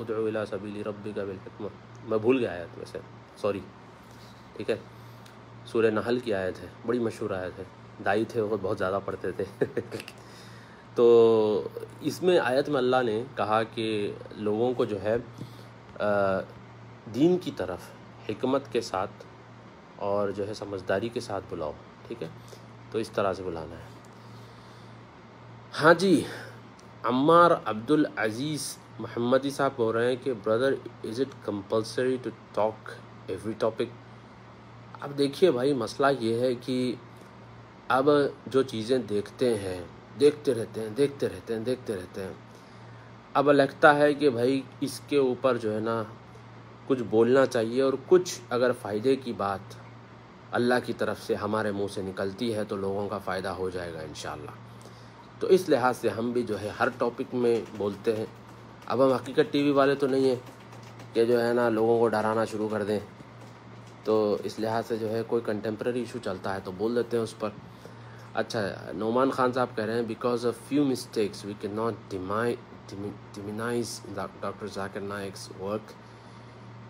उदउ इला सबीली रब्बिका बिल हिकमा, मैं भूल गया आयत वैसे, सॉरी। ठीक है, सूरह नहल की आयत है, बड़ी मशहूर आयत है, दाई थे वो बहुत ज़्यादा पढ़ते थे। तो इसमें आयत में अल्लाह ने कहा कि लोगों को जो है दीन की तरफ हिकमत के साथ और जो है समझदारी के साथ बुलाओ। ठीक है, तो इस तरह से बुलाना है। हाँ जी, अम्मार अब्दुल अज़ीज़ मोहम्मदी साहब बोल रहे हैं कि brother is it compulsory to talk every topic. अब देखिए भाई, मसला ये है कि अब जो चीज़ें देखते रहते हैं, अब लगता है कि भाई इसके ऊपर जो है ना कुछ बोलना चाहिए, और कुछ अगर फ़ायदे की बात अल्लाह की तरफ से हमारे मुंह से निकलती है तो लोगों का फ़ायदा हो जाएगा इंशाअल्लाह। तो इस लिहाज से हम भी जो है हर टॉपिक में बोलते हैं। अब हम हकीकत टीवी वाले तो नहीं है कि जो है ना लोगों को डराना शुरू कर दें, तो इस लिहाज से जो है कोई कंटेम्प्रेरी इशू चलता है तो बोल देते हैं उस पर। अच्छा, नोमान खान साहब कह रहे हैं because of few mistakes we can not demonise doctor Zakir Naik's work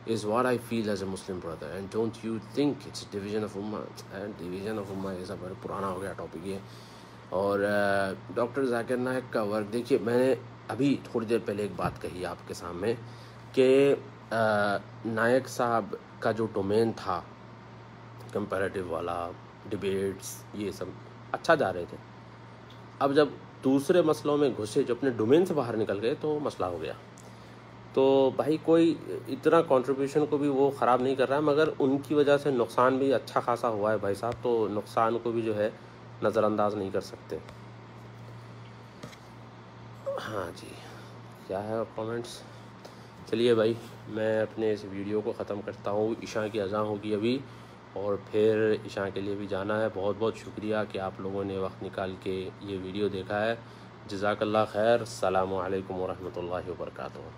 is what I feel as a Muslim brother, and don't you think it's a division of ummah? and division of ummah ये सब पुराना हो गया topic ये। और doctor Zakir Naik का work देखिए, मैंने अभी थोड़ी देर पहले एक बात कही आपके सामने कि नायक साहब का जो डोमेन था कंपैरेटिव वाला, डिबेट्स, ये सब अच्छा जा रहे थे। अब जब दूसरे मसलों में घुसे, जो अपने डोमेन से बाहर निकल गए, तो मसला हो गया। तो भाई कोई इतना कंट्रीब्यूशन को भी वो ख़राब नहीं कर रहा है, मगर उनकी वजह से नुकसान भी अच्छा खासा हुआ है भाई साहब, तो नुकसान को भी जो है नज़रअंदाज नहीं कर सकते। हाँ जी, क्या है कमेंट्स? चलिए भाई, मैं अपने इस वीडियो को ख़त्म करता हूँ। इशा की अज़ान होगी अभी, और फिर इशा के लिए भी जाना है। बहुत बहुत शुक्रिया कि आप लोगों ने वक्त निकाल के ये वीडियो देखा है। जज़ाकल्लाह खैर। अस्सलामु अलैकुम व रहमतुल्लाहि व बरकातुहू।